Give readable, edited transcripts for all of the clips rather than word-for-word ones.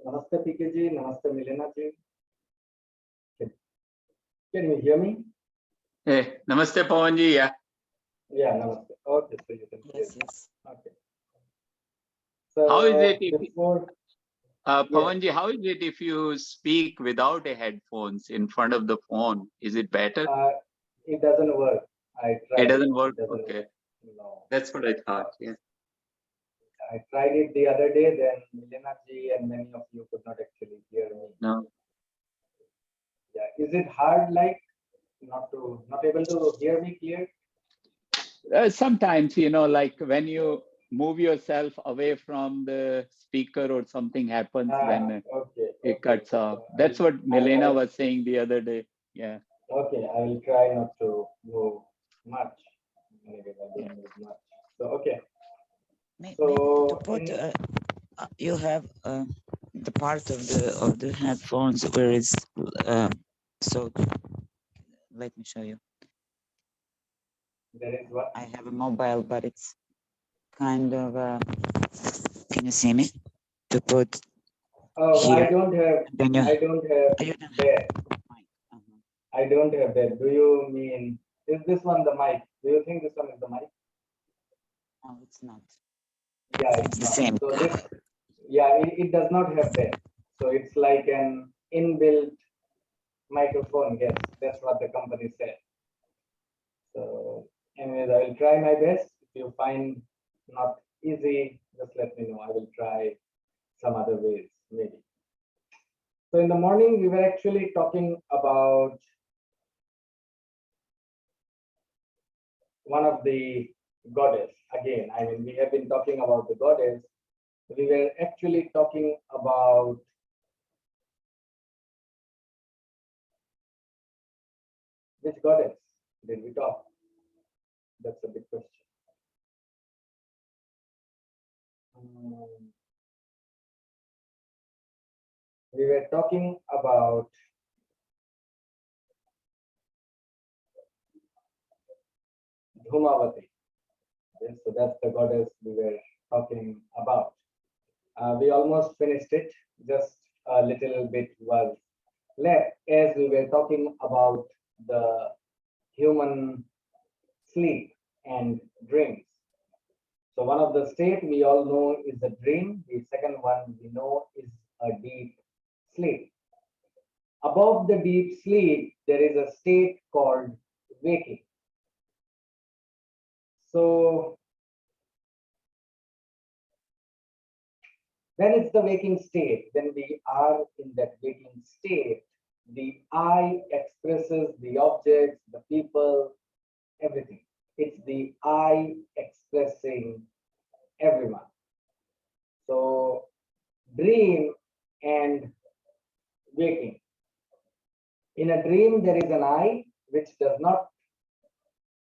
Namaste PK ji, Namaste Milena ji. Can you hear me? Hey, Namaste Pawan ji. Yeah. Yeah, Namaste. Okay, so you can hear Yes, me. yes. Okay. So How is it if, before, Pawan ji, how is it if you speak without a headphones in front of the phone? Is it better? it doesn't work. I tried. It doesn't work. It doesn't Okay. work. No. That's what I thought. Yeah. I tried it the other day, then Milena ji and many of you could not actually hear me. No. Yeah. Is it hard, like not able to hear me clear? Sometimes, like when you move yourself away from the speaker or something happens, then Okay. it cuts off. So That's what Milena was saying the other day. Yeah. Okay, I will try not to move much. Maybe I don't move much. So okay. Maybe So to put you have the part of the headphones where it's so. Let me show you. there is what? I have a mobile, but it's kind of. Can you see me? To put. Oh, Here. I don't have. Then you. I don't have You don't have that. mic. I don't have that. Do you mean is this one the mic? Do you think this one is the mic? No, it's not. Yeah, It's it's the not. same. So this, yeah, it does not have that. So it's like an inbuilt microphone. Yes, that's what the company said. So anyways, I will try my best. If you find not easy, just let me know. I will try some other ways, maybe. So in the morning, we were actually talking about one of the goddess. Again, I mean, we have been talking about the goddess. We were actually talking about which goddess did we talk? That's a big question. We were talking about Dhumavati. Okay, so that's the goddess we were talking about. We almost finished it. Just a little bit was left as we were talking about the human sleep and dreams. So one of the state we all know is the dream. The second one we know is a deep sleep. Above the deep sleep, there is a state called waking. So when it's the waking state, when we are in that waking state, the I expresses the objects, the people, everything. It's the I expressing everyone. So dream and waking. In a dream, there is an I which does not,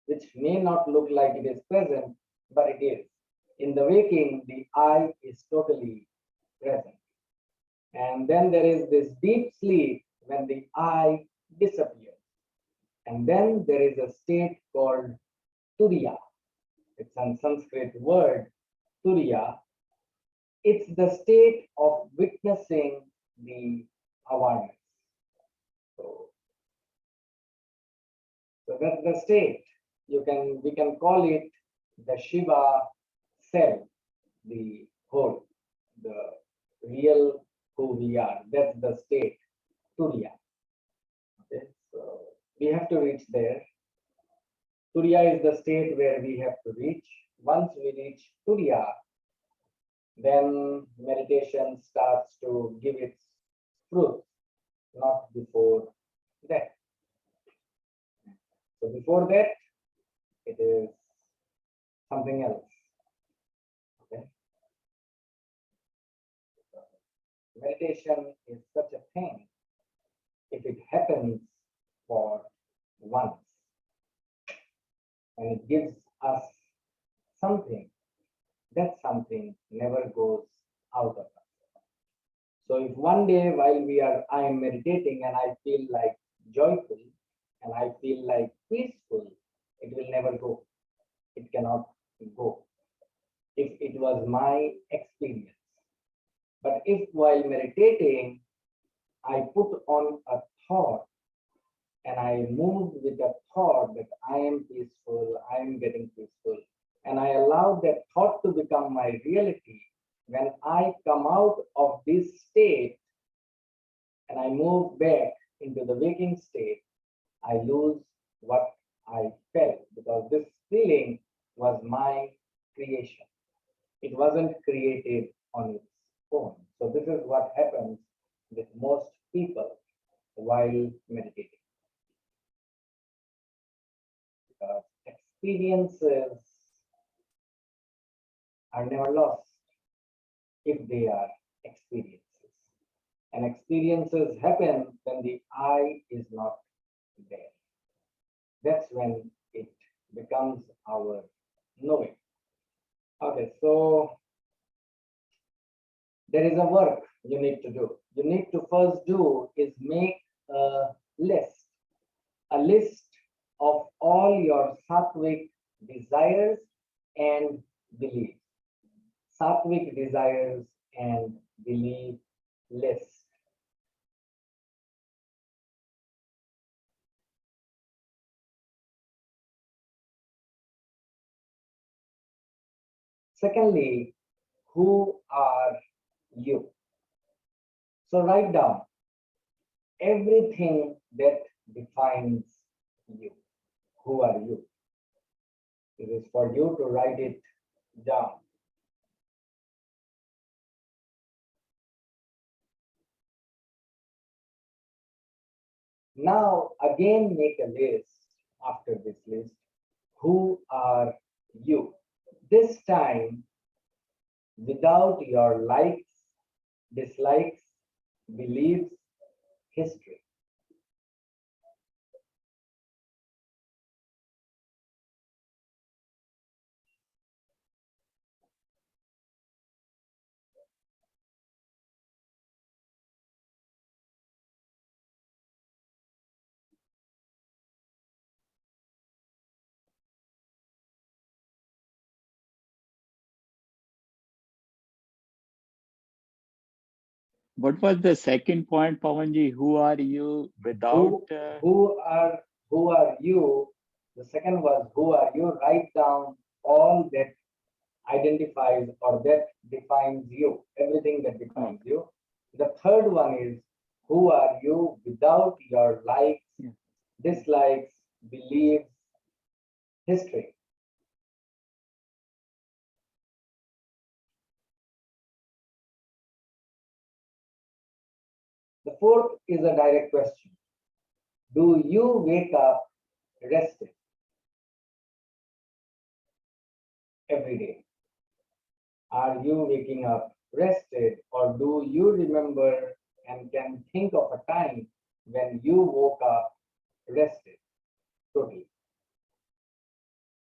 which may not look like it is present, but it is. In the waking, the I is totally present. And then there is this deep sleep when the I disappears. And then there is a state called Turiya. It's a Sanskrit word, Turiya. It's the state of witnessing the awareness. So that's the state. We can call it the Shiva self, the whole, the real who we are. That's the state, Turiya. Okay, so we have to reach there. Turiya is the state where we have to reach. Once we reach Turiya, then meditation starts to give its fruit, not before that. So before that, it is something else. Okay. Meditation is such a thing if it happens for once and it gives us something, that something never goes out of us. So if one day while I am meditating and I feel like joyful and I feel like peaceful, it will never go. It cannot go. If it was my experience. But if while meditating, I put on a thought and I move with the thought that I am peaceful, I am getting peaceful, and I allow that thought to become my reality, when I come out of this state and I move back into the waking state, I lose what I felt because this feeling was my creation. It wasn't created on its own. So this is what happens with most people while meditating. Because experiences are never lost if they are experiences. And experiences happen when the I is not there. That's when it becomes our knowing. Okay, so there is a work you need to do. You need to first do is make a list of all your sattvic desires and beliefs. Sattvic desires and belief list. Secondly, who are you? So write down everything that defines you. Who are you? It is for you to write it down. Now again make a list after this list. Who are you? This time without your likes, dislikes, beliefs, history. What was the second point, Pawanji? Who are you without? Who are you? The second was who are you? Write down all that identifies or that defines you, everything that defines you. The third one is who are you without your likes, Yeah. dislikes, beliefs, history. The fourth is a direct question. Do you wake up rested every day? Are you waking up rested, or do you remember and can think of a time when you woke up rested totally?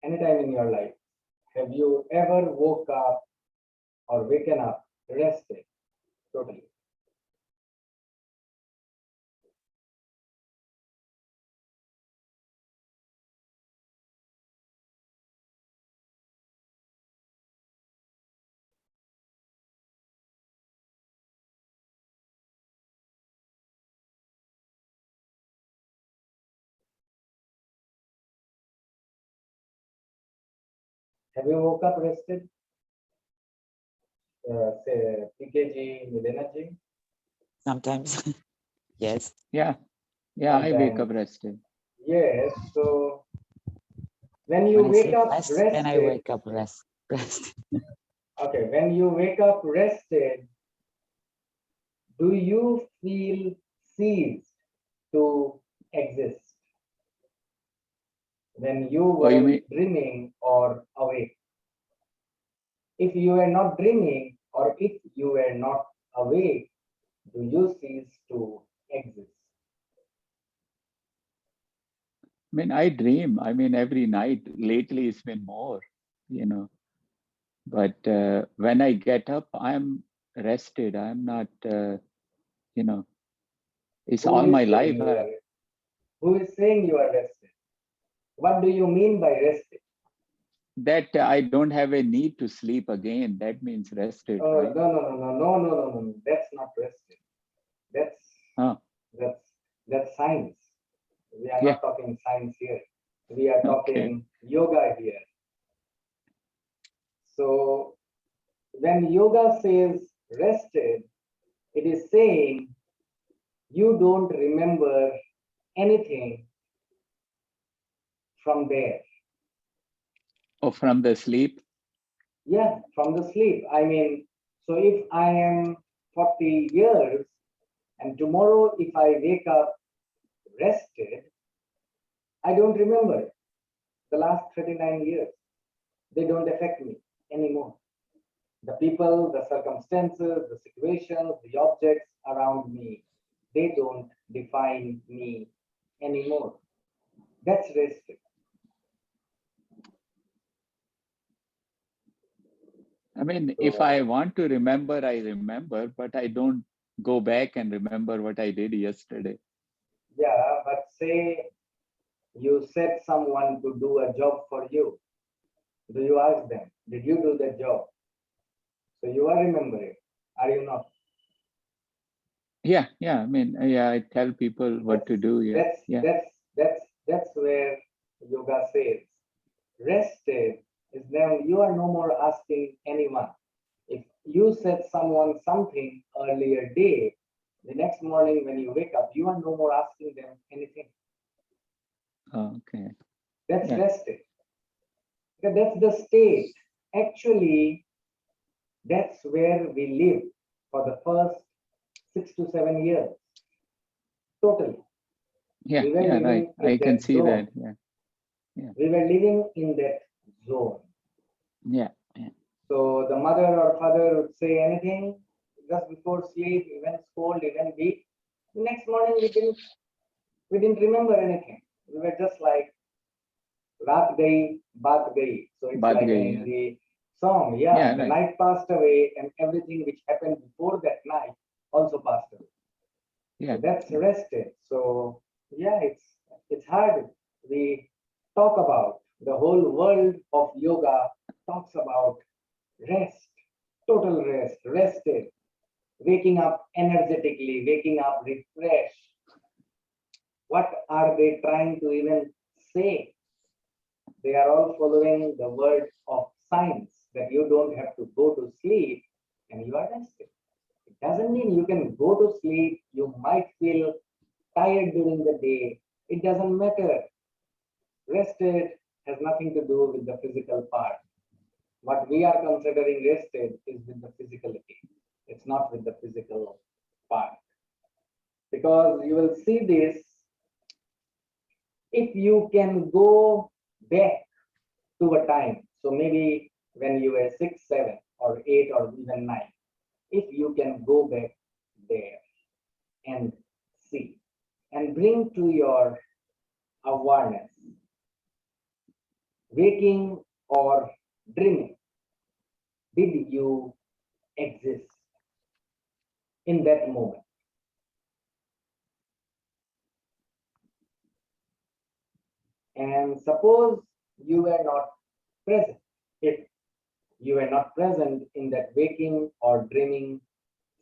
Anytime in your life, have you ever woke up or waken up rested totally? Have you woke up rested? Say PKG, Milena ji? Sometimes, yes. Yeah, I wake up Sometimes. rested. Yes. So when you When I wake sleep up less, then I rested, wake up rest. okay, when you wake up rested, do you feel ceased to exist when you Oh, you were mean dreaming or awake? If you were not dreaming or if you were not awake, do you cease to exist? I dream. Every night. Lately, it's been more, But when I get up, I'm rested. I'm not, it's Who all is my saying life. you are, who is saying you are rested? What do you mean by rested? That I don't have a need to sleep again. That means rested, Oh, right? no. That's not rested. That's Huh. that's science. We are Yeah. not talking science here. We are Okay. talking yoga here. So when yoga says rested, it is saying you don't remember anything from there. Oh, from the sleep? Yeah, from the sleep. I mean, so if I am 40 years and tomorrow if I wake up rested, I don't remember the last 39 years. They don't affect me anymore. The people, the circumstances, the situations, the objects around me, they don't define me anymore. That's rested. If I want to remember, I remember, but I don't go back and remember what I did yesterday. Yeah, but say you set someone to do a job for you. Do you ask them, did you do that job? So you are remembering, are you not? Yeah. I tell people what to do. Yeah. That's where yoga says rested is then you are no more asking anyone. If you said someone something earlier day, the next morning when you wake up, you are no more asking them anything. Okay. That's Yeah. rested. Because that's the state. Actually, that's where we live for the first 6 to 7 years. Totally. Yeah. We were Yeah. living Right. in I can that see zone. that. Yeah. We were living in that zone. Yeah. So the mother or father would say anything just before sleep, even scold, even beat. The next morning we didn't remember anything. We were just like Raat gayi, baat gayi. So it's Baat like gayi, in the song, yeah, Yeah, the right. night passed away and everything which happened before that night also passed away. Yeah. So that's rested. So yeah, it's hard. We talk about the whole world of yoga talks about rest, total rest, rested, waking up energetically, waking up refreshed. What are they trying to even say? They are all following the word of science that you don't have to go to sleep and you are rested. It doesn't mean you can go to sleep. You might feel tired during the day. It doesn't matter. Rested has nothing to do with the physical part. What we are considering rested is with the physicality. It's not with the physical part. Because you will see this, if you can go back to a time, so maybe when you were 6, 7, or 8, or even 9, if you can go back there and see and bring to your awareness, waking or dreaming, did you exist in that moment? And suppose you were not present. If you were not present in that waking or dreaming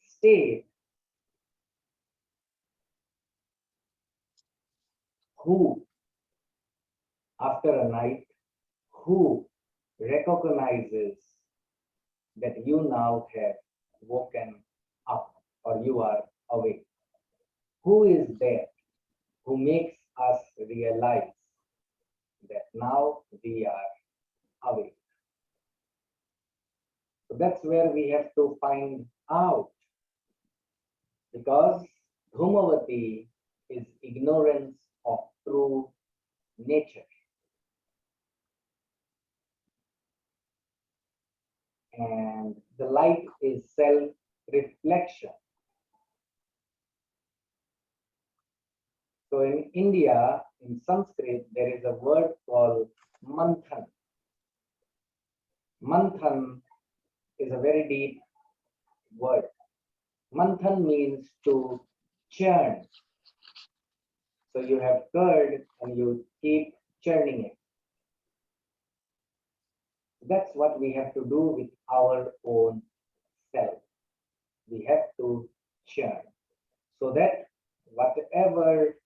state, who, after a night, who recognizes that you now have woken up or you are awake? Who is there who makes us realize that now we are awake? So that's where we have to find out, because Dhumavati is ignorance of true nature. And the light is self-reflection. So in India, in Sanskrit, there is a word called manthan. Manthan is a very deep word. Manthan means to churn. So you have curd and you keep churning it. That's what we have to do with our own self. We have to churn so that whatever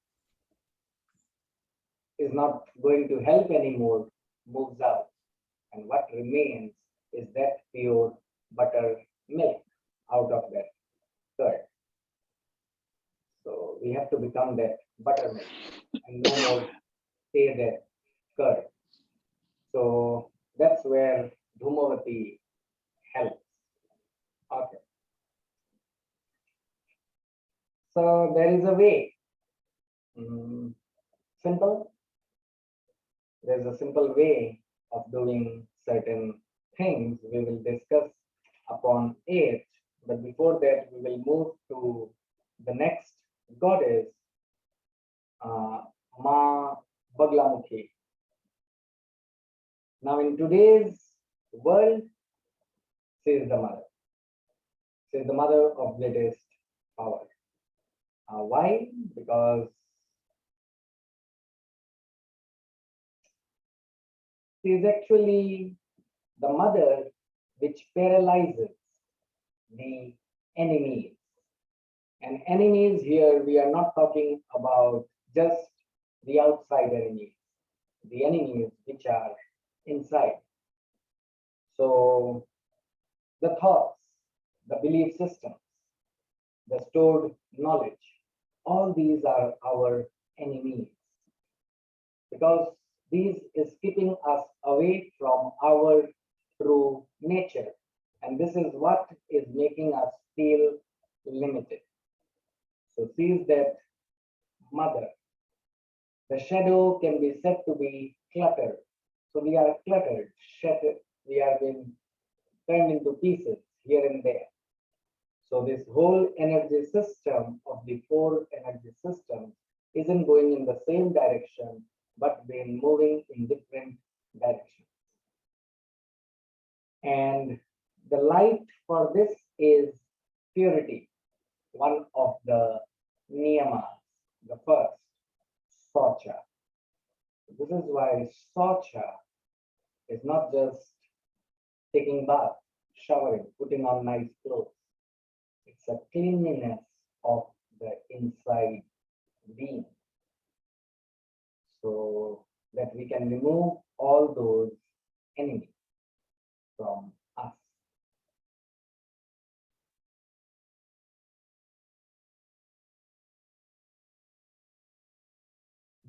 is not going to help anymore moves out. And what remains is that pure buttermilk out of that curd. So we have to become that buttermilk and no more stay that curd. So that's where Dhumavati helps. Okay. So there is a way. Simple. There's a simple way of doing certain things. We will discuss upon it. But before that, we will move to the next goddess, Ma Baglamukhi. Now, in today's world, she is the mother. She is the mother of greatest power. Why? Because she is actually the mother which paralyzes the enemies. And enemies here, we are not talking about just the outside enemies, the enemies which are inside. So the thoughts, the belief systems, the stored knowledge, all these are our enemies because these is keeping us away from our true nature. And this is what is making us feel limited. So seize that mother. The shadow can be said to be cluttered. So we are cluttered, shattered, we are being turned into pieces here and there. So this whole energy system of the four energy systems isn't going in the same direction, but been moving in different directions. And the light for this is purity, one of the niyamas, the first, socha. This is why socha is not just taking bath, showering, putting on nice clothes. It's a cleanliness of the inside being. So that we can remove all those enemies from us.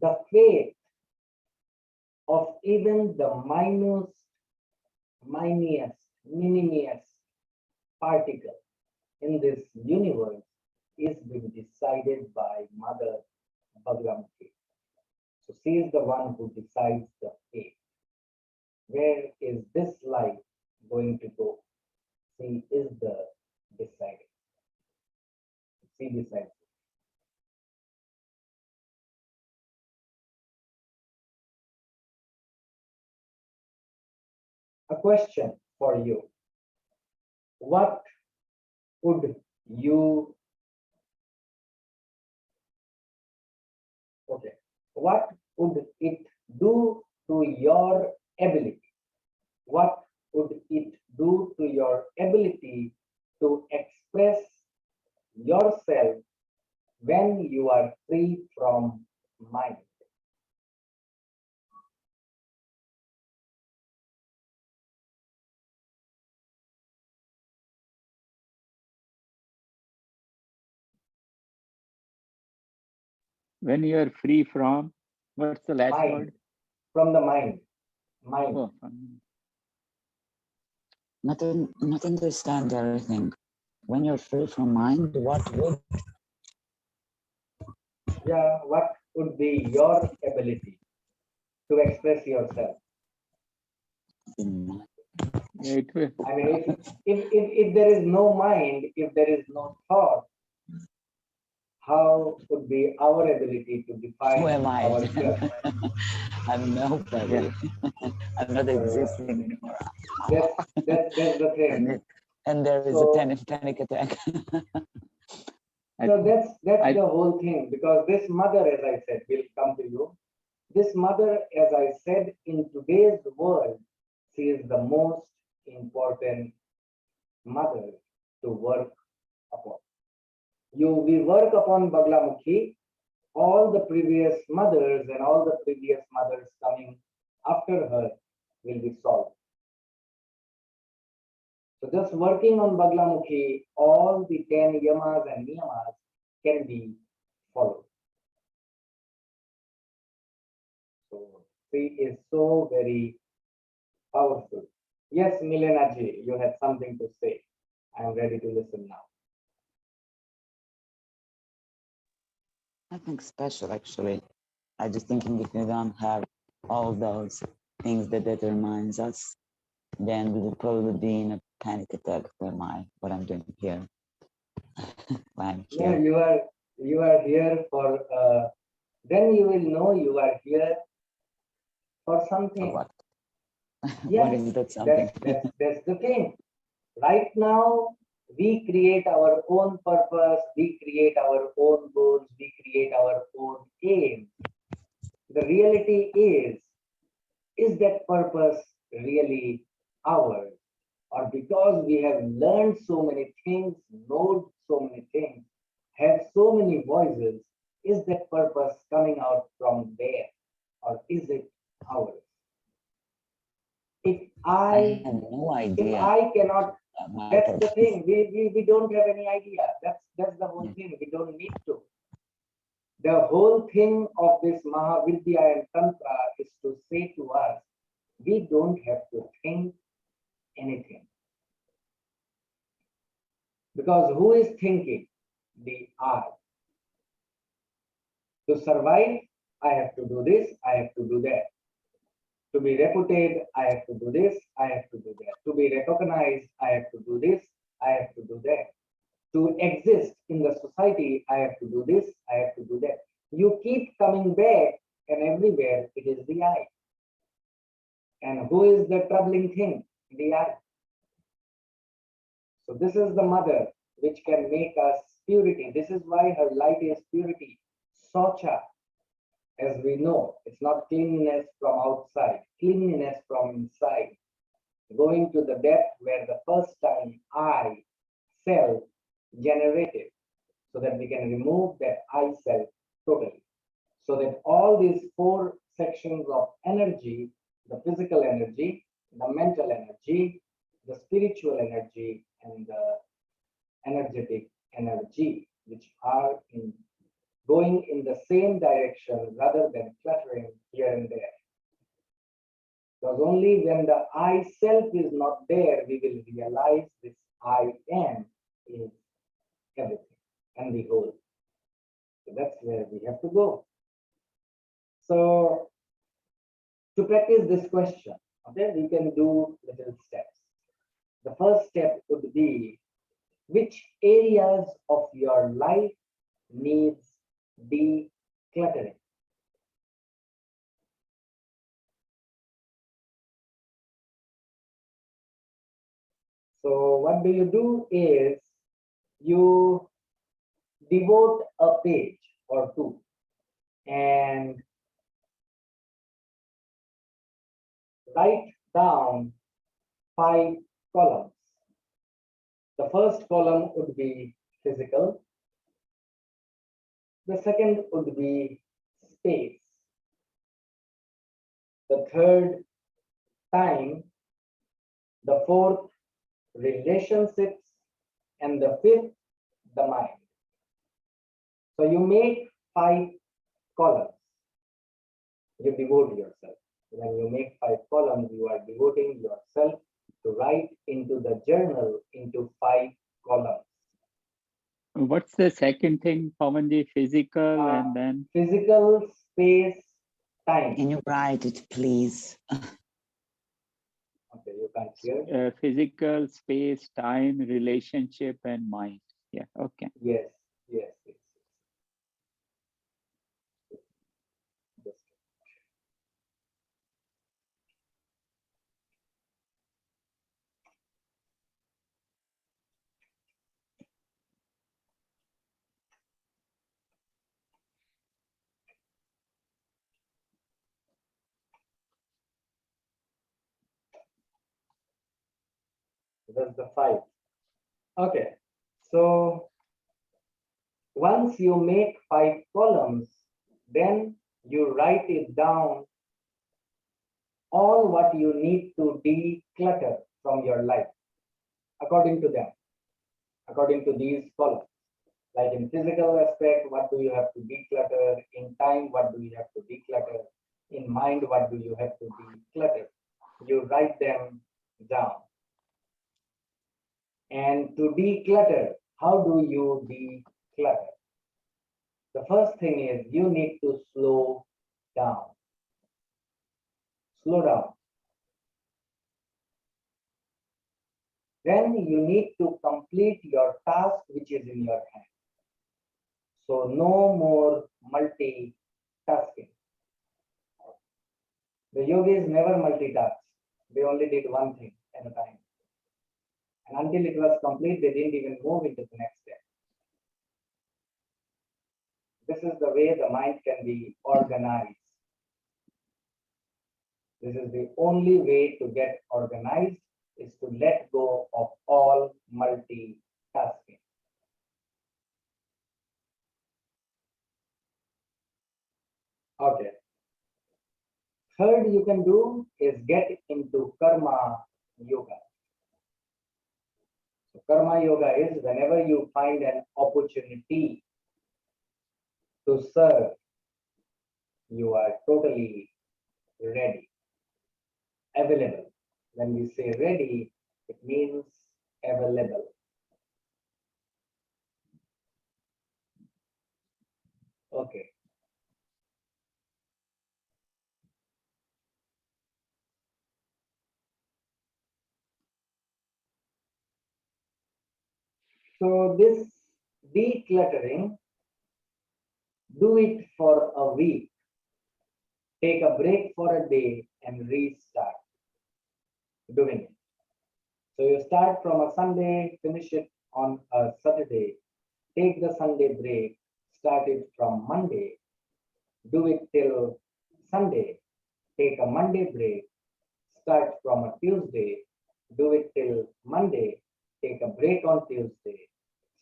The fate of even the minutest particle in this universe is being decided by Mother Bhagavamuki. So she is the one who decides the fate. Where is this life going to go? She is the decider. She decides. A question for you. What would you, okay, what would it do to your ability? What would it do to your ability to express yourself when you are free from mind? When you're free from, what's the last Mind. word? From the mind. Mind. Oh, Not understand everything. When you're free from mind, what would Yeah, what would be your ability to express yourself? yeah, it will. I mean, if there is no mind, if there is no thought, how would be our ability to who define am I? ourselves? I'm nobody. Yeah. I'm not So existing anymore. that's the And, thing. and there is So a panic attack. so that's I, the whole thing because this mother, as I said, will come to you. This mother, as I said, in today's world, she is the most important mother to work upon. We work upon Baglamukhi, all the previous mothers and all the previous mothers coming after her will be solved. So just working on Baglamukhi, all the 10 yamas and niyamas can be followed. So she is so very powerful. Yes, Milena ji, you had something to say. I am ready to listen now. Nothing special, actually. I just thinking if you don't have all those things that determines us, then we will probably be in a panic attack. What I'm doing here? Why I'm No, here? you are here for. Then you will know you are here for For something. what? What Yes, is that something? that's the thing. Right now, we create our own purpose, we create our own goals, we create our own aim. The reality is that purpose really ours? Or because we have learned so many things, known so many things, have so many voices, is that purpose coming out from there? Or is it ours? If I I, had no if idea. I cannot, My that's the purpose. thing. We don't have any idea. That's the whole Yeah. thing. We don't need to. The whole thing of this Mahavidya and Tantra is to say to us, we don't have to think anything. Because who is thinking? The I. To survive, I have to do this, I have to do that. To be reputed, I have to do this, I have to do that. To be recognized, I have to do this, I have to do that. To exist in the society, I have to do this, I have to do that. You keep coming back, and everywhere it is the I. And who is the troubling thing? The I. So this is the mother which can make us purity. This is why her light is purity. Socha, as we know, it's not cleanliness from outside, cleanliness from inside. Going to the depth where the first time I, self, generated, so that we can remove that I self totally. So that all these four sections of energy, the physical energy, the mental energy, the spiritual energy, and the energetic energy, which are in going in the same direction rather than cluttering here and there. Because only when the I self is not there, we will realize this I am is everything and the whole. So that's where we have to go. So to practice this question, okay, we can do little steps. The first step would be which areas of your life needs decluttering. So what do you do is you devote a page or two and write down 5 columns. The first column would be physical. The second would be space. The third, time. The fourth, relationships. And the fifth, the mind. So you make 5 columns. You devote yourself. When you make 5 columns, you are devoting yourself to write into the journal into 5 columns. What's the second thing, Pawanji? Physical and then? Physical, space, time. Can you write it, please? Okay, you can't hear. Physical, space, time, relationship, and mind. Yeah, okay. Yes, yes, yes. Just that's the 5. Okay, so once you make 5 columns, then you write it down all what you need to declutter from your life according to them, according to these columns. Like in physical aspect, what do you have to declutter? In time, what do you have to declutter? In mind, what do you have to declutter? You write them down. And to declutter, how do you declutter? The first thing is you need to slow down. Slow down. Then you need to complete your task which is in your hand. So no more multitasking. The yogis never multitask. They only did one thing at a time. And until it was complete, they didn't even move into the next step. This is the way the mind can be organized. This is the only way to get organized is to let go of all multitasking. Okay. Third you can do is get into karma yoga. So karma yoga is whenever you find an opportunity to serve, you are totally ready, available. When we say ready, it means available. Okay. So this decluttering, do it for a week. Take a break for a day and restart doing it. So you start from a Sunday, finish it on a Saturday, take the Sunday break, start it from Monday, do it till Sunday, take a Monday break, start from a Tuesday, do it till Monday, take a break on Tuesday,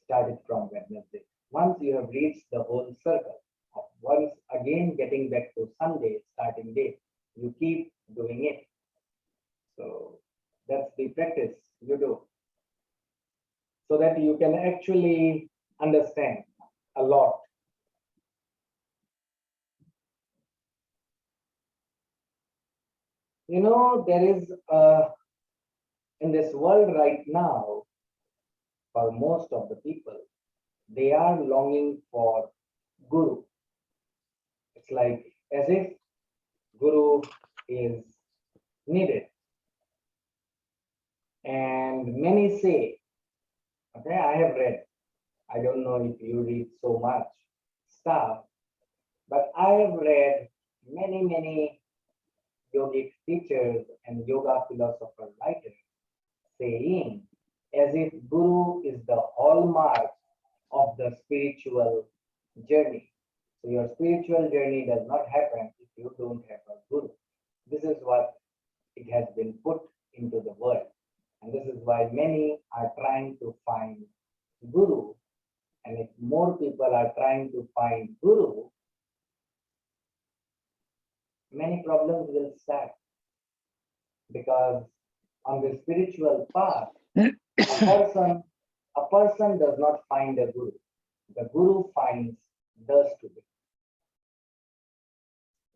start it from Wednesday. Once you have reached the whole circle of once again getting back to Sunday starting date, you keep doing it. So that's the practice you do, so that you can actually understand a lot. You know, there is in this world right now, for most of the people, they are longing for guru. It's like as if guru is needed. And many say, okay, I have read, I don't know if you read so much stuff, but I have read many yogic teachers and yoga philosopher writers saying as if guru is the hallmark of the spiritual journey. So your spiritual journey does not happen if you don't have a guru. This is what it has been put into the world. And this is why many are trying to find guru. And if more people are trying to find guru, many problems will start. Because on the spiritual path, a person does not find a guru. The guru finds the student.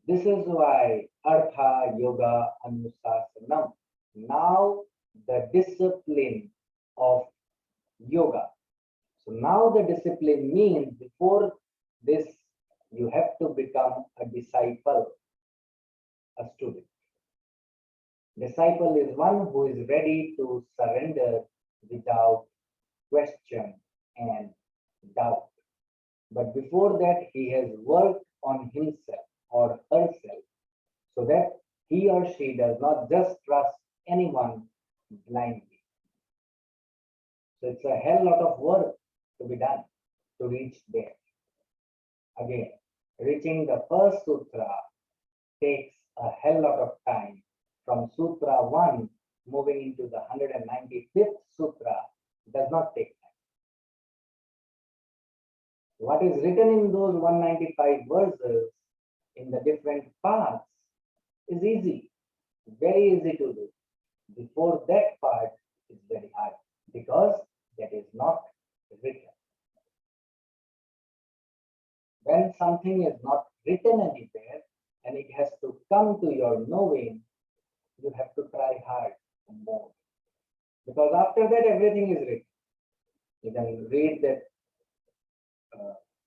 This is why Artha Yoga Anusasanam. Now the discipline of yoga. So now the discipline means before this you have to become a disciple, a student. Disciple is one who is ready to surrender without question and doubt. But before that, he has worked on himself or herself so that he or she does not just trust anyone blindly. So it's a hell lot of work to be done to reach there. Again, reaching the first sutra takes a hell lot of time. From Sutra 1, moving into the 195th Sutra does not take time. What is written in those 195 verses in the different parts is easy, very easy to do. Before that part is very hard because that is not written. When something is not written anywhere and it has to come to your knowing, you have to try hard more. Because after that, everything is written. You can read that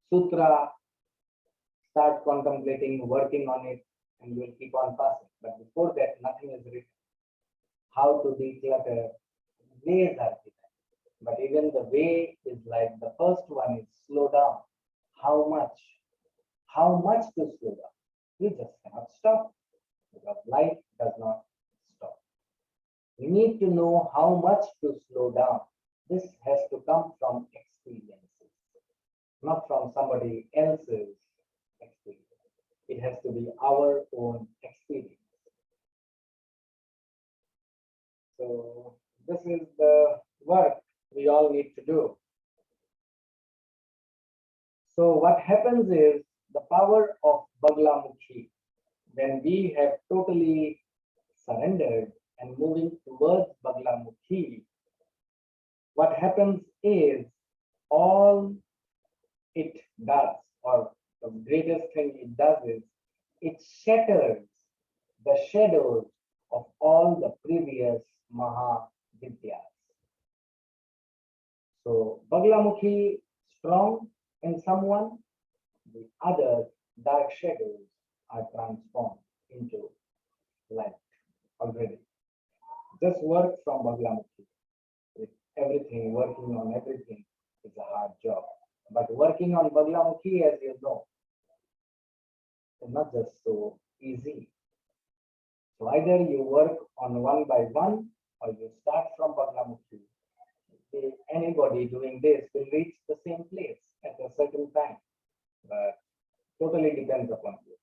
sutra, start contemplating, working on it, and you will keep on passing. But before that, nothing is written. How to declutter, ways are given. But even the way is like the first one is slow down. How much? How much to slow down? You just cannot stop because life does not stop. You need to know how much to slow down. This has to come from experiences, not from somebody else's experience. It has to be our own experience. So this is the work we all need to do. So what happens is the power of Baglamukhi. when we have totally surrendered and moving towards Baglamukhi, what happens is all it does, or the greatest thing it does is it shatters the shadows of all the previous Mahavidyas. So Baglamukhi strong in someone, the other dark shadows are transformed into light already. Just work from Baglamukhi. With everything, working on everything is a hard job. But working on Baglamukhi, as you know, is not just so easy. So either you work on one by one or you start from Baglamukhi. Anybody doing this will reach the same place at a certain time, but totally depends upon you.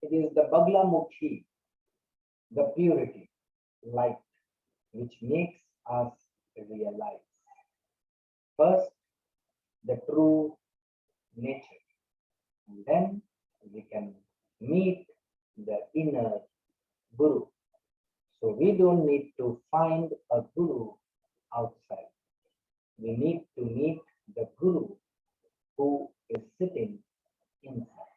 It is the Baglamukhi, the purity, light, which makes us realize first the true nature, and then we can meet the inner Guru. So we don't need to find a Guru outside. We need to meet the Guru who is sitting inside.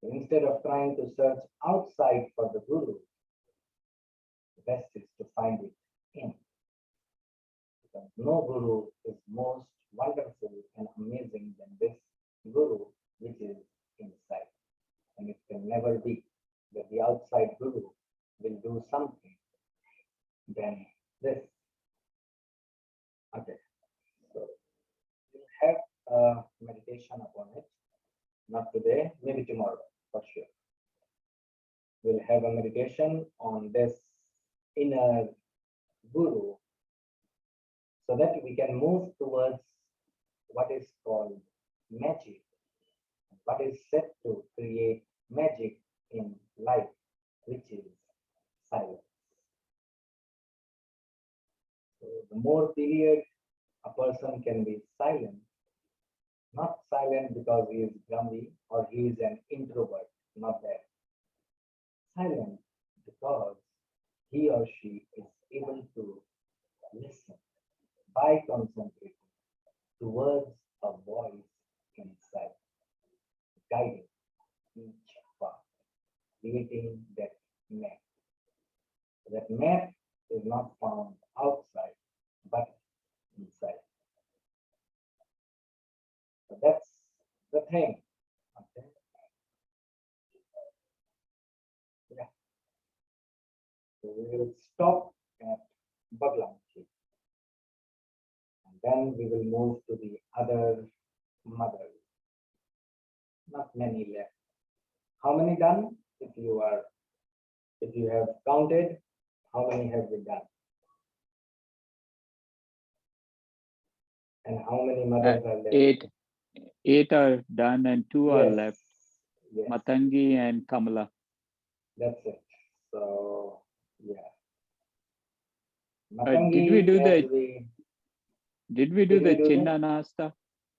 So instead of trying to search outside for the Guru, the best is to find it in. Because no Guru is most wonderful and amazing than this Guru which is inside. And it can never be that the outside Guru will do something than this. Okay, so we'll have a meditation upon it. Not today, maybe tomorrow for sure. We'll have a meditation on this inner Guru so that we can move towards what is called magic, what is said to create magic in life, which is silence. So the more period a person can be silent, not silent because he is grumpy or he is an introvert, not that. Silent because he or she is able to listen by concentrating towards a voice inside, guiding each path, creating that map. That map is not found outside, but inside. So that's the thing. Okay. Yeah. So we will stop at Baglamukhi. And then we will move to the other mothers. Not many left. How many done? If you have counted, how many have we done? And how many mothers are left? Eight are done and two are Yes, left. yes, Matangi and Kamala. that's it. So yeah. Did we do as the Did the we do that? Chinna Nasta?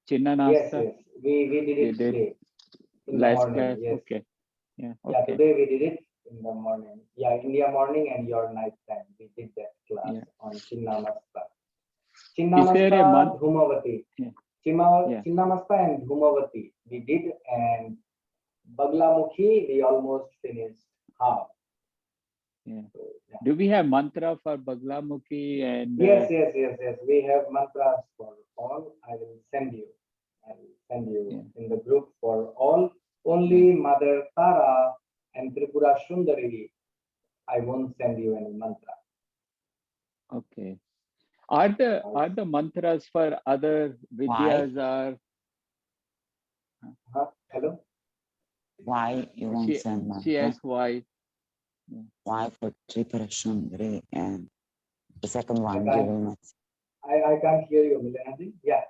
Chinna Yes, Nasta? yes. We did We it did today in the last morning. class. Yes. Okay. Yeah. Yeah, Okay. today we did it in the morning. Yeah, India morning and your night time. We did that class Yeah. on Chinnamasta. Is there a month? Dhumavati. Yeah. Yeah. Chinnamasta and Dhumavati. We did, and Baglamukhi we almost finished half. Yeah. So, yeah. Do we have mantra for Baglamukhi and? Yes. We have mantras for all. I will send you. In the group for all. Only Mother Tara and Tripura Sundari, I won't send you any mantra. Okay. Are the mantras for other vidyas are? Hello? Why you won't send She mantra? asked why. Why for Tripura Sundari and the second one you can't- will not? I can't hear you, Milenaji. Yeah.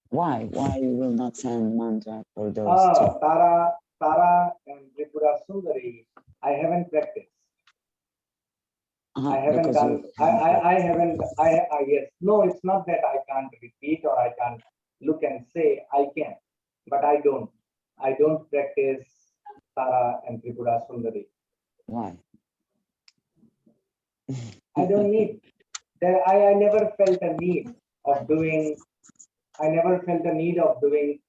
Why you will not send mantra for those two? Tara and Tripura Sundari, I haven't practiced. I haven't Because done. you haven't I haven't. Yes. No, it's not that I can't can't repeat or I can't look and say I can, but I don't. I don't practice Tara and Tripura Sundari. Why? I don't need. I never felt a need of doing. I never felt a need of doing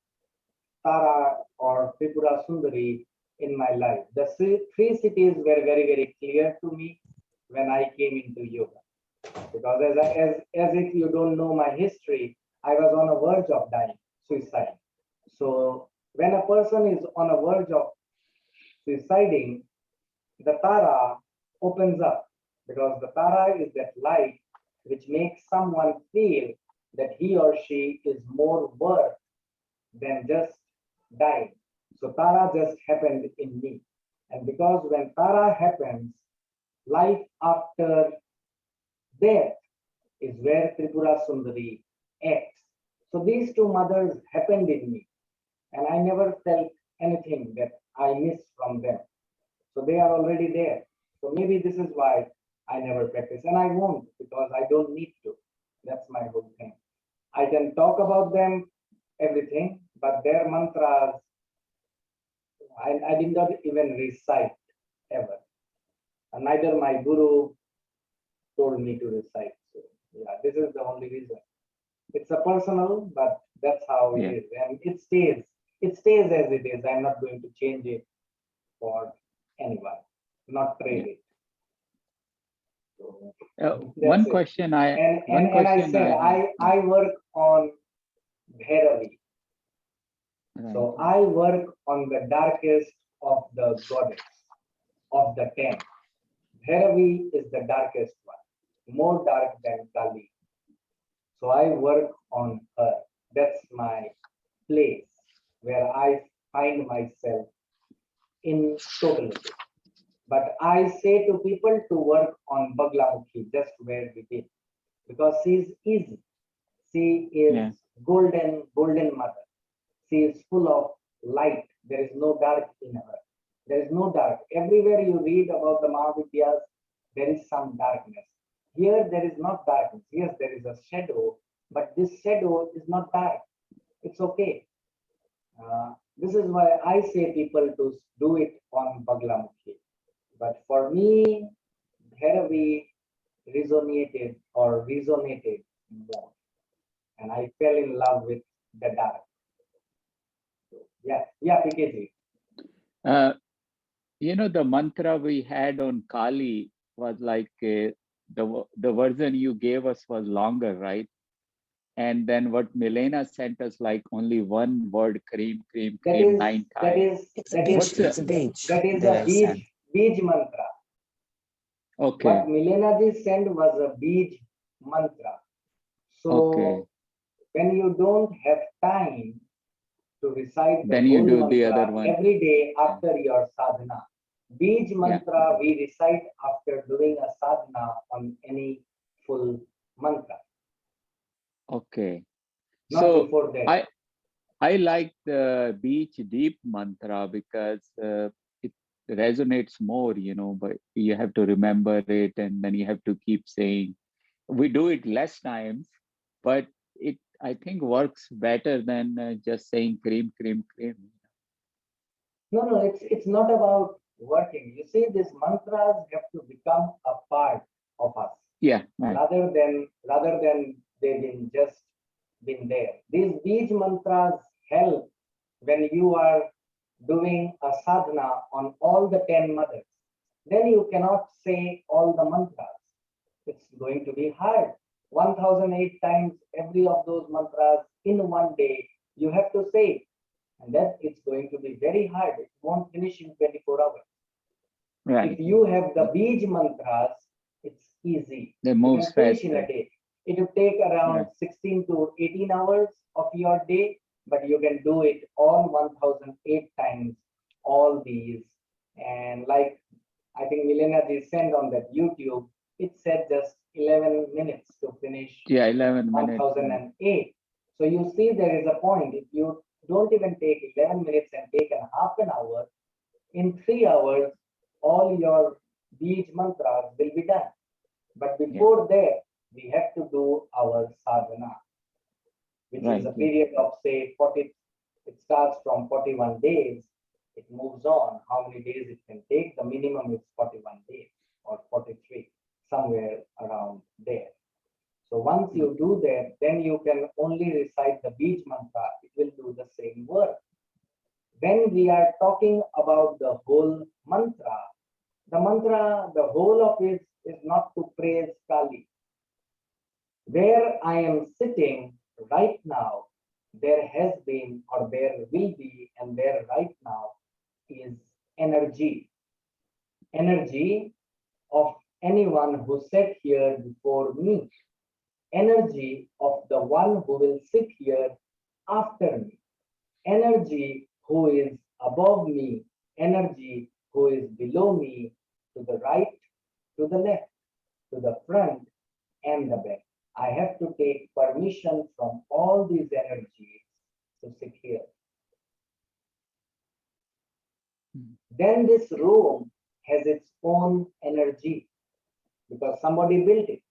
Tara or Tripura Sundari in my life. The three cities were very, very clear to me when I came into yoga. Because as if you don't know my history, I was on a verge of dying, suicide. So when a person is on a verge of suiciding, the Tara opens up because the Tara is that light which makes someone feel that he or she is more worth than just dying. So Tara just happened in me. And because when Tara happens, life after death is where Tripura Sundari acts. So these two mothers happened in me. And I never felt anything that I miss from them. So they are already there. So maybe this is why I never practice. And I won't because I don't need to. That's my whole thing. I can talk about them, everything, but their mantras, I did not even recite ever. And neither my guru told me to recite. So yeah, this is the only reason. It's a personal, but that's how it is. And it stays as it is. I'm not going to change it for anyone, not trade it. So, One it. question And I said I work on Bhairavi. Right. So I work on the darkest of the goddess of the 10. Bhairavi is the darkest one, more dark than Kali. So I work on her. That's my place where I find myself in totality. But I say to people to work on Baglamukhi, just where we did, because she is easy. She is golden mother. She is full of light. There is no dark in her. There is no dark. Everywhere you read about the Mahavidyas, there is some darkness. Here there is not darkness. Yes, there is a shadow, but this shadow is not dark. It's okay. This is why I say people to do it on Baglamukhi. But for me, Bhairavi resonated more. And I fell in love with the dark. So, yeah, PKG. The mantra we had on Kali was like the version you gave us was longer, right? And then what Milena sent us, like only one word, cream, 9 times. It's a beach. That is a beach mantra. Okay. What Milena ji sent was a beach mantra. So when you don't have time to recite then you do mantra the other one every day after your sadhana. Beach mantra we recite after doing a sadhana on any full mantra. Okay. Not so before that. I like the beach deep mantra because it resonates more, but you have to remember it and then you have to keep saying. We do it less times, but it, I think, works better than just saying cream. No, it's not about working. You see, these mantras have to become a part of us. Yeah. Right. Rather than they've just been there. These beach mantras help when you are doing a sadhana on all the 10 mothers. Then you cannot say all the mantras. It's going to be hard. 1008 times every of those mantras in one day, you have to say it. And that it's going to be very hard. It won't finish in 24 hours. Right. If you have the Bij mantras, it's easy. They move fast. In a day. It will take around 16 to 18 hours of your day, but you can do it all 1008 times, all these. And like I think Milena ji sent on that YouTube, it said just 11 minutes to finish 11 minutes. 1008. So you see there is a point. If you don't even take 11 minutes and take a half an hour, in 3 hours, all your Bij mantras will be done. But before that, we have to do our sadhana. which Right, is a yeah. period of say 40, it starts from 41 days, it moves on. How many days it can take? The minimum is 41 days or 43, somewhere around there. So once you do that, then you can only recite the Bij mantra, it will do the same work. When we are talking about the whole mantra, the whole of it is not to praise Kali. Where I am sitting right now, there has been or there will be and there right now is energy. Energy of anyone who sat here before me. Energy of the one who will sit here after me. Energy who is above me. Energy who is below me, to the right, to the left, to the front and the back. I have to take permission from all these energies to sit here. Then this room has its own energy because somebody built it.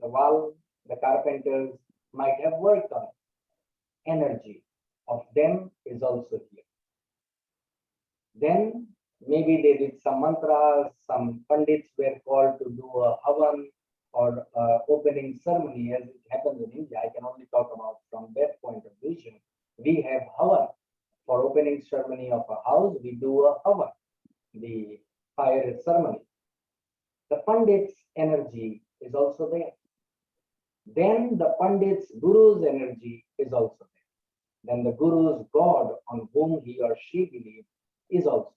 The wall, the carpenters might have worked on it. Energy of them is also here. Then maybe they did some mantras, some pandits were called to do a havan or opening ceremony as it happens in India. I can only talk about from that point of vision. We have havan. For opening ceremony of a house, we do a havan, the fire ceremony. The pandit's energy is also there. Then the pandit's guru's energy is also there. Then the guru's God on whom he or she believes is also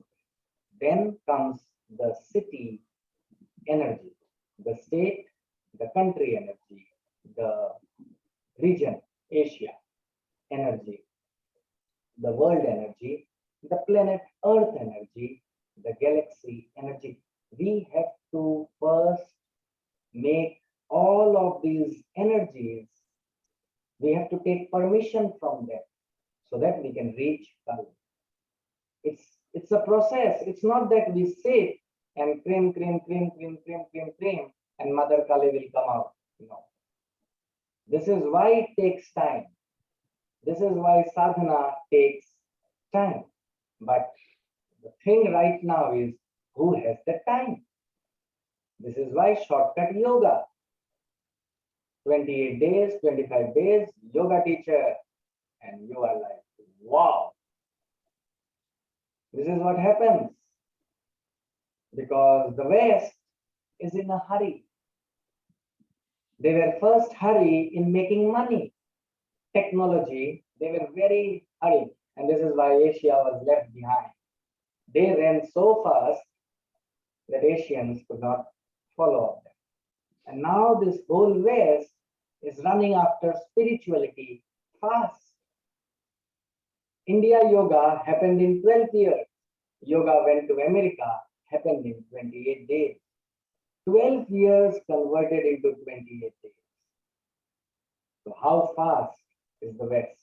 there. Then comes the city energy, the state, the country energy, the region, Asia energy, the world energy, the planet Earth energy, the galaxy energy. We have to first make all of these energies, we have to take permission from them so that we can reach Kali. It's a process. It's not that we sit and cream, and Mother Kali will come out. No. This is why it takes time. This is why sadhana takes time. But the thing right now is who has the time? This is why shortcut yoga. 28 days, 25 days, yoga teacher. And you are like, wow. This is what happens. Because the West is in a hurry. They were first hurry in making money. Technology, they were very hurried. And this is why Asia was left behind. They ran so fast that Asians could not follow up them. And now this whole West is running after spirituality fast. India yoga happened in 12 years. Yoga went to America, happened in 28 days. 12 years converted into 28 days. So how fast is the West?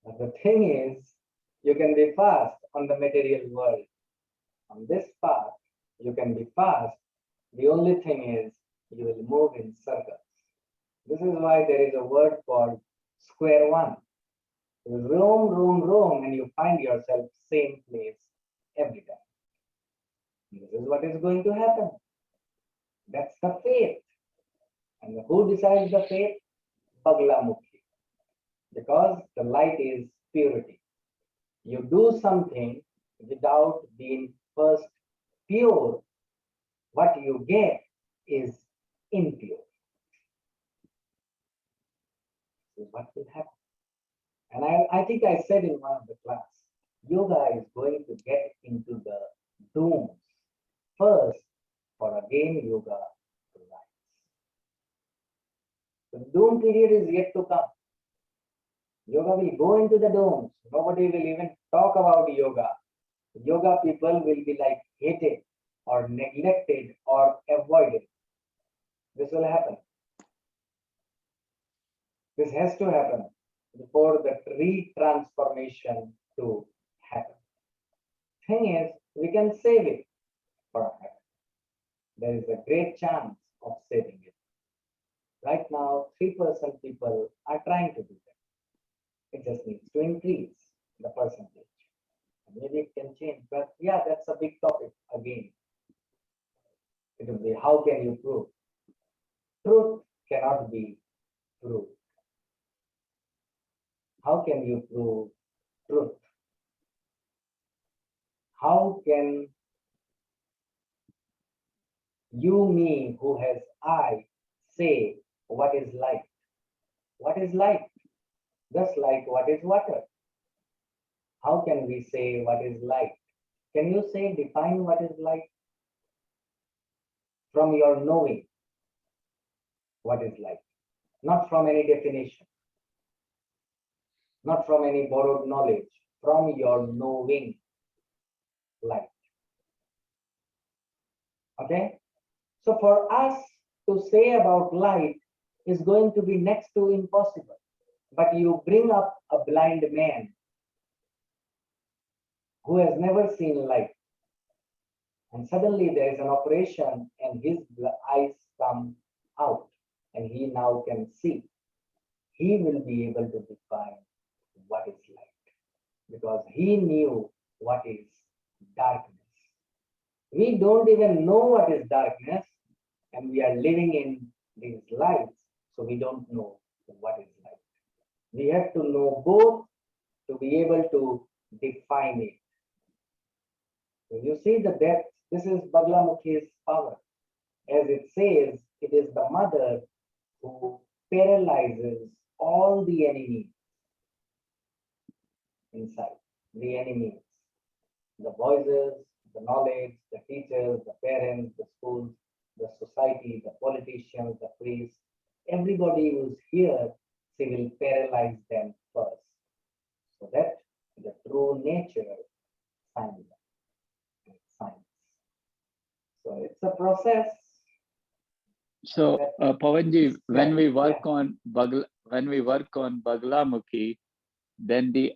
But the thing is, you can be fast on the material world. On this path, you can be fast. The only thing is, you will move in circles. This is why there is a word called square one. You roam, and you find yourself same place every time. This is what is going to happen. That's the fate. And who decides the fate? Baglamukhi. Because the light is purity. You do something without being first pure, what you get is impure. So what will happen? And I think I said in one of the class, yoga is going to get into the dooms first for again yoga to rise. The doom period is yet to come. Yoga will go into the dooms. Nobody will even talk about yoga. Yoga people will be like hated or neglected or avoided. This will happen. This has to happen before the re-transformation to happen. Thing is, we can save it from happening. There is a great chance of saving it. Right now, 3% people are trying to do that. It just needs to increase the percentage. Maybe it can change, but yeah, that's a big topic again. It will be how can you prove? Truth cannot be proved. How can you prove truth? How can you, me, who has eye, say what is light? What is light? Just like what is water? How can we say what is light? Can you say, define what is light? From your knowing what is light, not from any definition, not from any borrowed knowledge, from your knowing light. Okay? So for us to say about light is going to be next to impossible. But you bring up a blind man who has never seen light, and suddenly there is an operation and his eyes come out and he now can see. He will be able to define what is light because he knew what is darkness. We don't even know what is darkness, and we are living in these lights, so we don't know what is light. We have to know both to be able to define it. So you see the depth. This is Baglamukhi's power. As it says, it is the mother who paralyzes all the enemies inside, the enemies, the voices, the knowledge, the teachers, the parents, the schools, the society, the politicians, the priests, everybody who's here, she will paralyze them first, so that the true nature finds them. So it's a process. So, Pawanji, when Yeah, we work on Baglamukhi, then the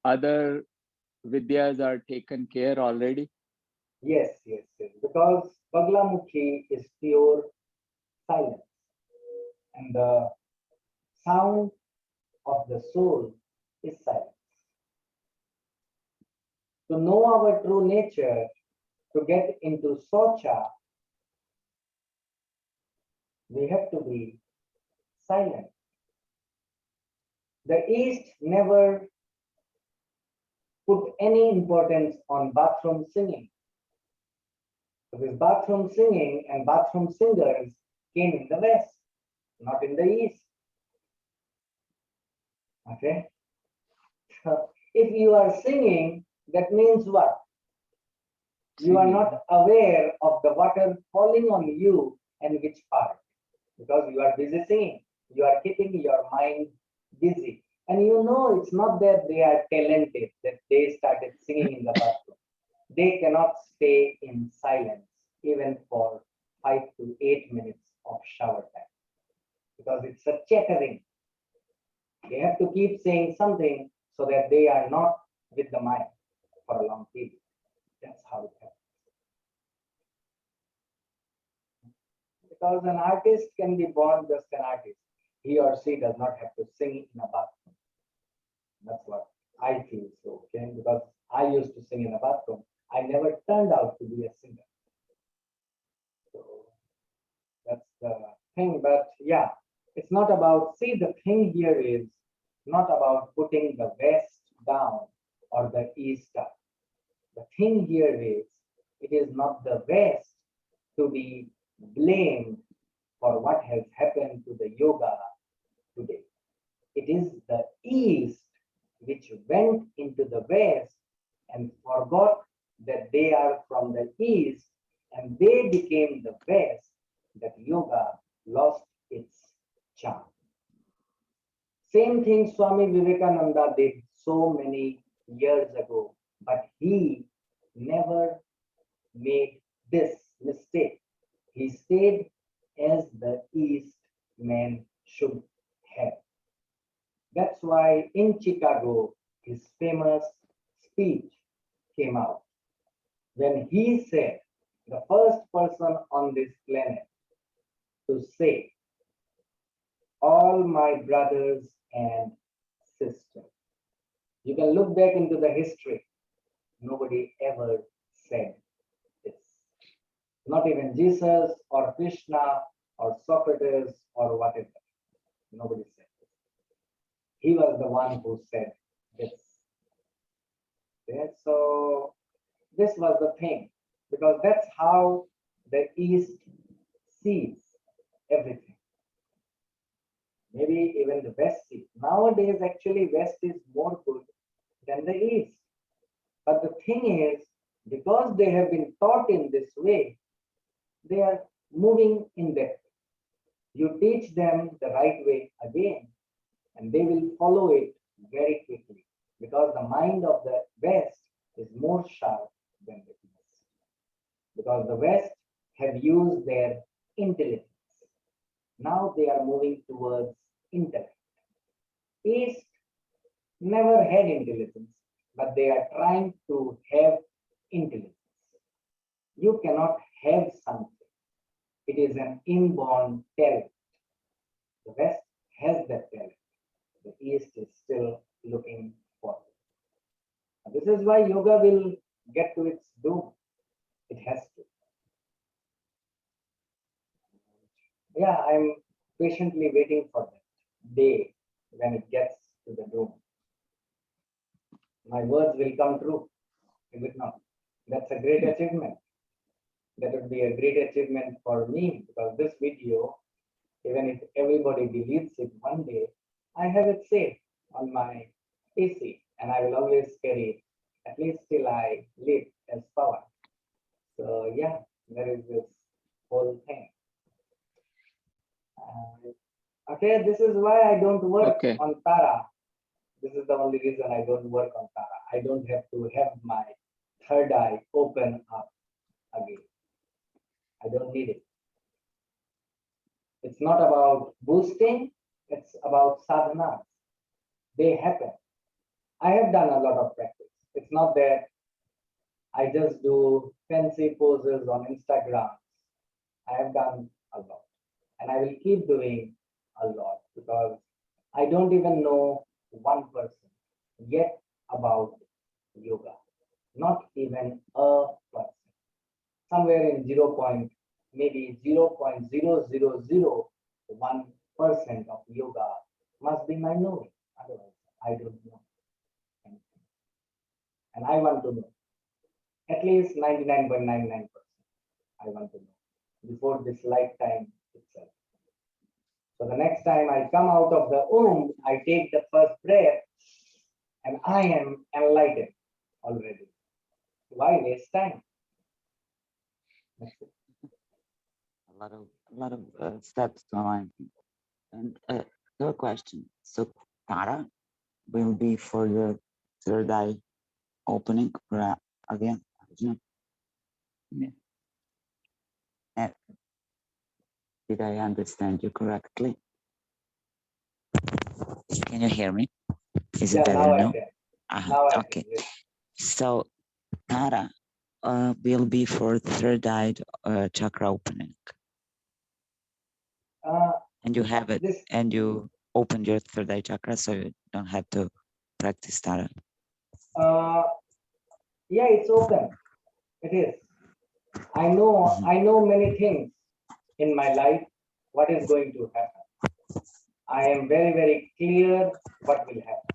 other vidyas are taken care already. Yes, yes, yes. Because Baglamukhi is pure silence, and the sound of the soul is silence. To know our true nature, to get into Socha, we have to be silent. The East never put any importance on bathroom singing. Because bathroom singing and bathroom singers came in the West, not in the East. Okay? So if you are singing, that means what? You are not aware of the water falling on you and which part. Because you are busy singing. You are keeping your mind busy. And you know it's not that they are talented, that they started singing in the bathroom. They cannot stay in silence even for 5 to 8 minutes of shower time. Because it's a chattering. They have to keep saying something so that they are not with the mind for a long period. That's how it happens. Because an artist can be born just an artist. He or she does not have to sing in a bathroom. That's what I feel so, okay? Because I used to sing in a bathroom. I never turned out to be a singer. So that's the thing. But yeah, it's not about, see, the thing here is not about putting the West down or the East up. The thing here is, it is not the West to be blamed for what has happened to the yoga today. It is the East which went into the West and forgot that they are from the East and they became the West, that yoga lost its charm. Same thing Swami Vivekananda did so many years ago, but he never made this mistake. He stayed as the East man should have. That's why in Chicago, his famous speech came out when he said, the first person on this planet to say, all my brothers and sisters. You can look back into the history. Nobody ever said this. Not even Jesus or Krishna or Socrates or whatever. Nobody said this. He was the one who said this. Yeah, so this was the thing, because that's how the East sees everything. Maybe even the West sees. Nowadays, actually, West is more good than the East. But the thing is, because they have been taught in this way, they are moving in that way. You teach them the right way again, and they will follow it very quickly, because the mind of the West is more sharp than the East. Because the West have used their intelligence. Now they are moving towards intellect. East never had intelligence, but they are trying to have intelligence. You cannot have something. It is an inborn talent. The West has that talent. The East is still looking for it. This is why yoga will get to its doom. It has to. Yeah, I'm patiently waiting for that day when it gets to the doom. My words will come true. It will not. That's a great achievement. That would be a great achievement for me, because this video, even if everybody believes it one day, I have it saved on my PC, and I will always carry it, at least till I live as power. So yeah, there is this whole thing. Okay, this is why I don't work Okay. on Tara. This is the only reason I don't work on Tara. I don't have to have my third eye open up again. I don't need it. It's not about boosting, it's about sadhanas. They happen. I have done a lot of practice. It's not that I just do fancy poses on Instagram. I have done a lot. And I will keep doing a lot, because I don't even know one person yet about yoga. Not even a person. Somewhere in 0. Maybe 0.0001% of yoga must be my knowing. Otherwise, I don't know anything. And I want to know. At least 99.99%. I want to know before this lifetime itself. So the next time I come out of the womb, I take the first breath, and I am enlightened already. Why waste time? That's it. A lot of steps to alignment. And third question. So Tara will be for your third eye opening again. Yeah. Did I understand you correctly? Can you hear me? Is it Yeah, better now I now? can. Uh-huh, Now I okay. can. Yes. So Tara will be for third eye chakra opening. And you have it, This, and you opened your third eye chakra, so you don't have to practice Tara. yeah, it's open. It is. I know many things in my life, what is going to happen. I am very, very clear what will happen.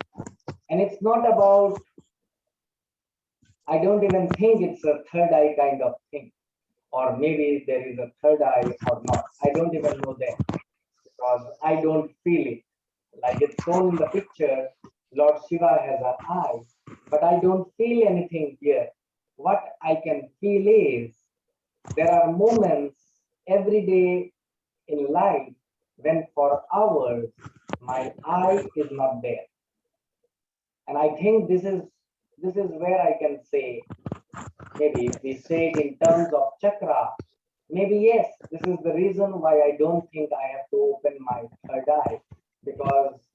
And it's not about, I don't even think it's a third eye kind of thing. Or maybe there is a third eye or not. I don't even know that, because I don't feel it. Like it's shown in the picture, Lord Shiva has an eye, but I don't feel anything here. What I can feel is, there are moments every day in life when for hours my eye is not there. And I think this is where I can say, maybe if we say it in terms of chakra, maybe yes, this is the reason why I don't think I have to open my third eye, because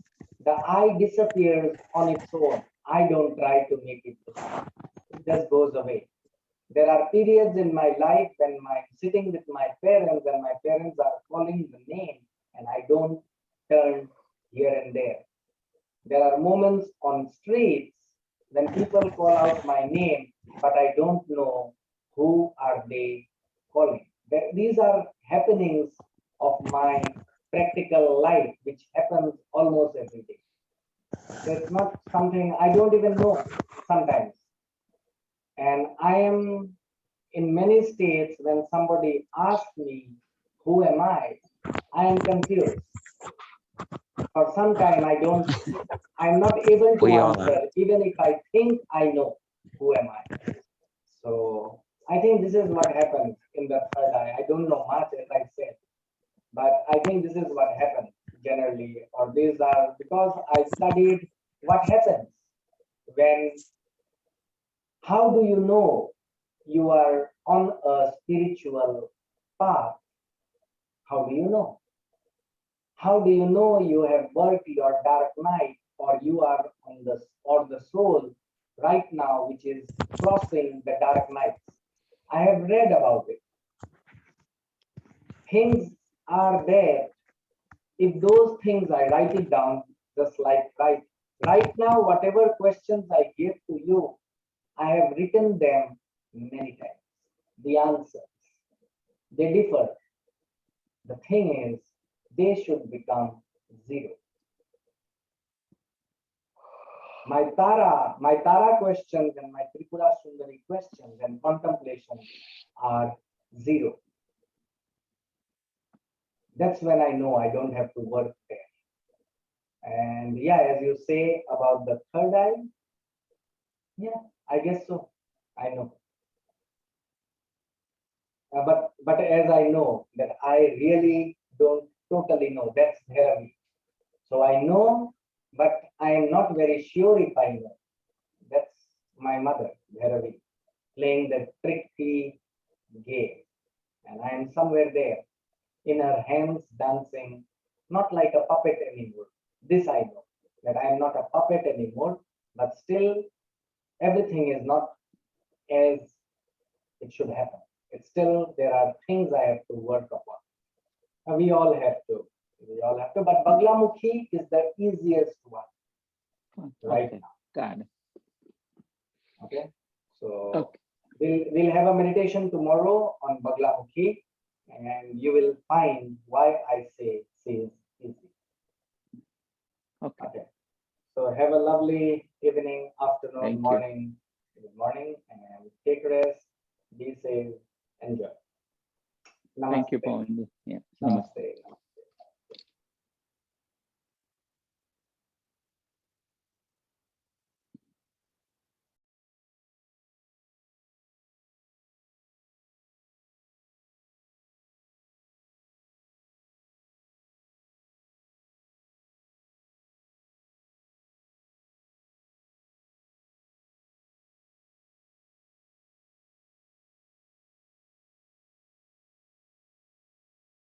the eye disappears on its own. I don't try to make it disappear. It just goes away. There are periods in my life when I'm sitting with my parents and my parents are calling the name and I don't turn here and there. There are moments on streets when people call out my name, but I don't know who are they calling. These are happenings of my practical life, which happens almost every day. So it's not something I don't even know sometimes. And I am in many states when somebody asks me, who am I am confused. For some time, I'm not able to We all are. answer, even if I think I know who am I. So I think this is what happens in the third eye. I don't know much, as I said, but I think this is what happens generally, or these are because I studied what happens when, how do you know you are on a spiritual path? How do you know? How do you know you have worked your dark night, or you are on the soul right now, which is crossing the dark nights? I have read about it. Things are there. If those things I write it down, just like right now, whatever questions I give to you, I have written them many times. The answers, they differ. The thing is, they should become zero. My Tara questions and my Tripura Sundari questions and contemplations are zero. That's when I know I don't have to work there. And yeah, as you say about the third eye, yeah, I guess so. I know. But as I know that I really don't totally know, that's Bhairavi. So I know, but I am not very sure if I know. That's my mother, Bhairavi, playing the tricky game. And I am somewhere there, in her hands dancing, not like a puppet anymore. This I know, that I am not a puppet anymore, but still everything is not as it should happen. It's still, there are things I have to work upon. And we all have to. We all have to. But Baglamukhi is the easiest one right Okay, now. got it. Okay. So Okay. we'll have a meditation tomorrow on Baglamukhi, and you will find why I say is easy. Okay. Okay. So have a lovely evening, afternoon, Thank you. morning.